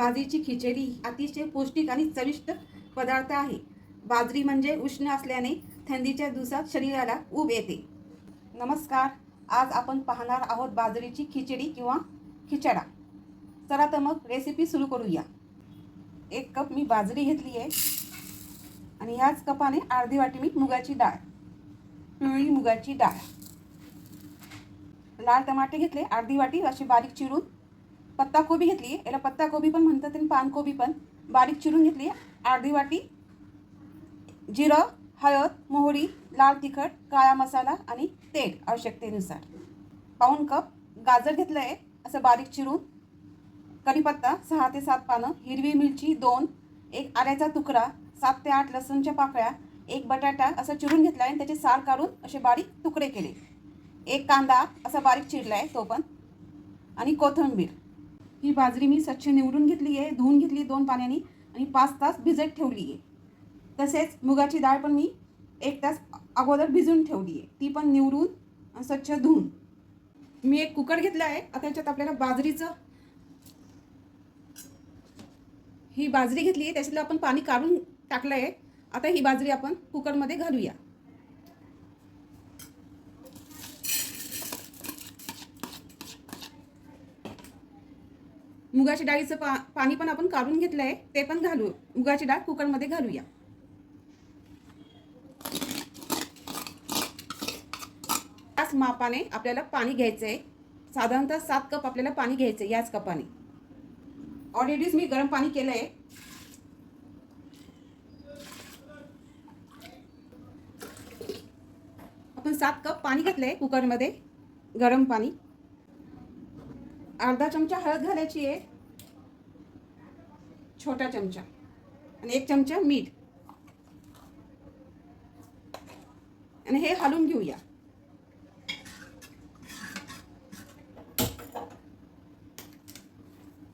बाजरीची खिचडी अतिशय पौष्टिक आणि चविष्ट पदार्थ आहे. बाजरी म्हणजे उष्ण असल्याने थंडीच्या दिवसात शरीराला ऊब येते. नमस्कार, आज आपण पाहणार आहोत बाजरीची खिचडी किंवा खिचडा. चला तर मग रेसिपी सुरू करूया. 1 कप मी बाजरी घेतली आहे आणि ह्याच कपाने अर्धी वाटी मी मुगाची डाळ, पिवळी मुगाची डाळ. लाल टमाटे घेतले अर्धी वाटी अशी बारीक चिरून. पत्ताकोबी घेतली, याला पत्ताकोबी पण म्हणतात आणि पानकोबी पण, बारीक चिरून घेतली अर्धी वाटी. जिरं, हळद, मोहरी, लाल तिखट, काळा मसाला आणि तेल आवश्यकतेनुसार. पाऊण कप गाजर घेतलं आहे असं बारीक चिरून. कढीपत्ता 6 ते 7 पानं, हिरवी मिरची 2, एक आल्याचा तुकडा, 7 ते 8 लसूणच्या पाकळ्या, एक बटाटा असा चिरून घेतला आहे आणि त्याचे साल काढून असे बारीक तुकडे केले. एक कांदा असा बारीक चिरला आहे तो पण, आणि कोथिंबीर. ही बाजरी मी स्वच्छ निवडून घेतली आहे, धुवून घेतली 2 पाण्याने आणि 5 तास भिजत ठेवली आहे. तसेच मुगाची डाळ पण मी 1 तास अगोदर भिजून ठेवली आहे, ती पण निवडून स्वच्छ धुवून. मी एक कुकर घेतला आहे. आता याच्यात आपल्याला ही बाजरी घेतली आहे, त्याच्यातलं आपण पाणी काढून टाकलं आहे. आता ही बाजरी आपण कुकरमध्ये घालूया. मुगाच्या डाळीचं पाणी पण आपण काढून घेतलं आहे, ते पण घालू. मुगाची डाळ कुकरमध्ये घालूया. याच मापाने आपल्याला पाणी घ्यायचं आहे. साधारणतः 7 कप आपल्याला पाणी घ्यायचं आहे याच कपाने. ऑलरेडीच मी गरम पाणी केलं आहे. आपण 7 कप पाणी घेतलं आहे कुकरमध्ये, गरम पाणी. अर्धा चमचा हळद घालायची आहे, छोटा चमचा, आणि 1 चमचा मीठ, आणि हे हलवून घेऊया.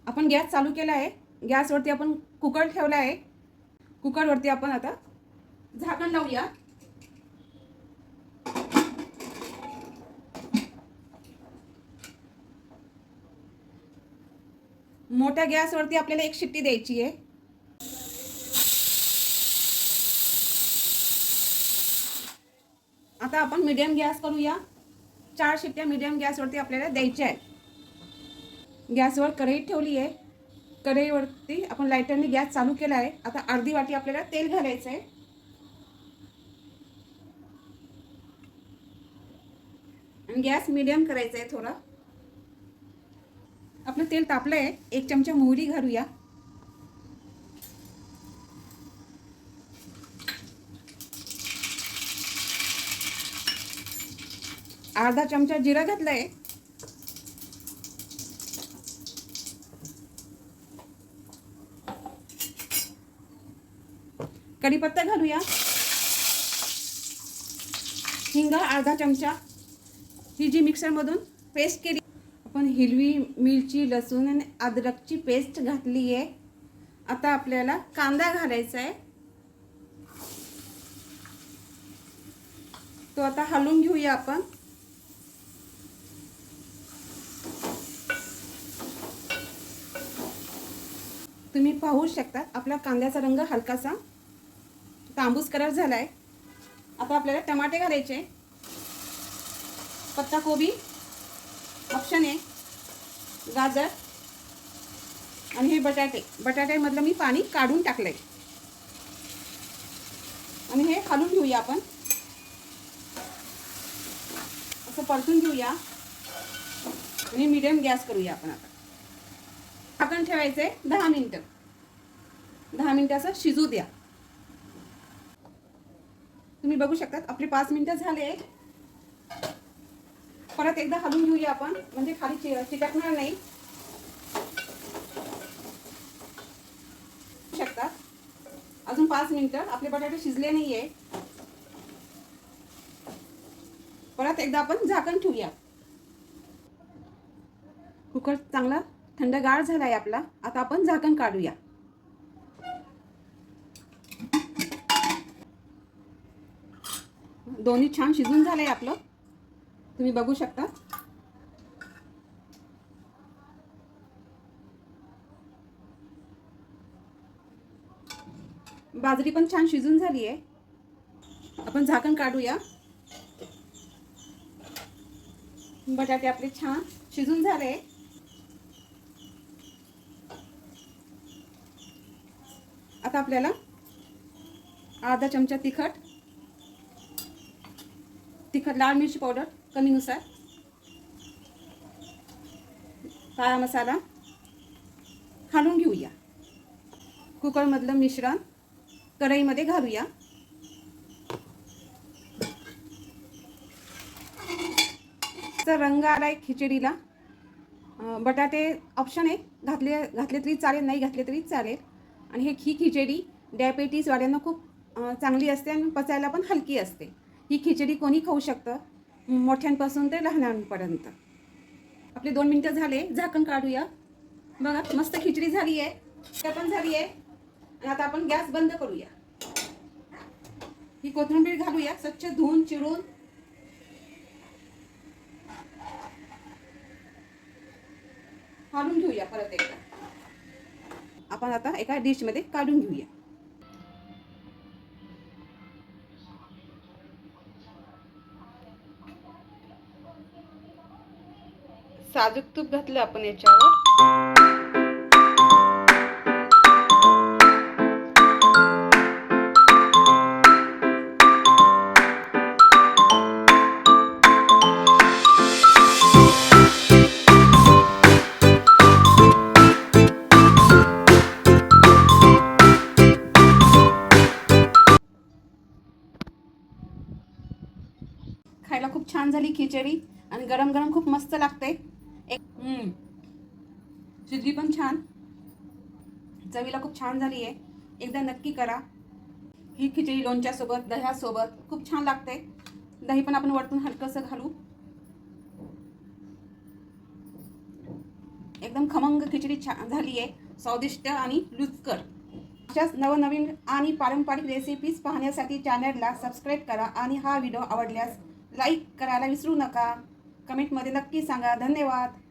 आपण गॅस चालू केला आहे. गॅसवरती आपण कुकर ठेवला आहे. कुकरवरती आपण आता झाकण लावूया. मोठ्या गॅसवरती आपल्याला 1 शिट्टी द्यायची आहे. आता आपण मीडियम गॅस करूया. 4 शिट्ट्या मीडियम गॅसवरती आपल्याला द्यायच्या आहेत. गॅसवर कढई ठेवली आहे. कढईवरती आपण लायटरने गॅस चालू केला आहे. आता अर्धी वाटी आपल्याला तेल घालायचं आहे. आणि गॅस मीडियम करायचा आहे थोडा. आपलं तेल तापलं आहे. 1 चमचा मोहरी घालूया. अर्धा चमचा जिरं घातलं आहे. कढीपत्ता घालूया. हिंग अर्धा चमचा. ही जी मिक्सरमधून पेस्ट केली आपण, हिरवी मिरची, लसूण आणि अद्रकची पेस्ट घातली आहे. आता आपल्याला कांदा घालायचा आहे. तो आता हलवून घेऊया आपण. तुम्ही पाहू शकता आपला कांद्याचा रंग हलकासा तांबूस कलर झाला आहे. आता आपल्याला टमाटे घालायचे. पत्ताकोबी ऑप्शन आहे, गाजर, आणि हे बटाट्यामधलं मी पाणी काढून टाकलंय. आणि हे हलवून घेऊया आपण. असं परतून घेऊया आणि मीडियम गॅस करूया आपण. आता झाकण ठेवायचंय 10 मिनिटं. 10 मिनिटं असं शिजू द्या. तुम्ही बघू शकता आपले 5 मिनिटं झाले. परत एकदा हलवून घेऊया आपण, म्हणजे खाली चिकटणार नाही. शकता अजून 5 मिनिटं आपले बटाटे शिजले नाहीये. परत एकदा आपण झाकण ठेवूया. कुकर चांगला थंडगार झालाय आपला. आता आपण झाकण काढूया. दोन्ही छान शिजून झालंय आपलं, तुम्ही बघू शकता. बाजरी पण छान शिजून झाली आहे. आपण झाकण काढूया. बटाटे आपले छान शिजून झाले. आता आपल्याला अर्धा चमचा तिखट, लाल मिरची पावडर कमीनुसार, काळा मसाला घालून घेऊया. कुकरमधलं मिश्रण कढईमध्ये घालूया. तर रंग आलाय खिचडीला. बटाटे ऑप्शन आहे, घातले तरी चालेल, नाही घातले तरी चालेल. आणि ही खिचडी डायबिटीज वाल्यांना खूप चांगली असते आणि पचायला पण हलकी असते. ही खिचडी कोणी खाऊ शकतं, मोठ्यांपासून ते लहानांपर्यंत. आपले 2 मिनिटं झाले, झाकण काढूया. बघा मस्त खिचडी झाली आहे, त्या पण झाली आहे. आणि आता आपण गॅस बंद करूया. ही कोथिंबीर घालूया, स्वच्छ धुवून चिरून. काढून घेऊया परत एकदा. आपण आता एका डिशमध्ये काढून घेऊया. साजूक तूप घातलं आपण याच्यावर. खायला खूप छान झाली खिचडी आणि गरम गरम खूप मस्त लागते. शिजली पण छान, चवीला खूप छान झाली आहे. एकदा नक्की करा. ही खिचडी लोणच्यासोबत, दह्यासोबत खूप छान लागते. दही पण आपण वरतून हलकंसं घालू. एकदम खमंग खिचडी छान झाली आहे, स्वादिष्ट आणि रुचकर. अशाच नवनवीन आणि पारंपरिक रेसिपीज पाहण्यासाठी चॅनलला सबस्क्राईब करा आणि हा व्हिडिओ आवडल्यास लाईक करायला विसरू नका. कमेंटमध्ये नक्की सांगा. धन्यवाद.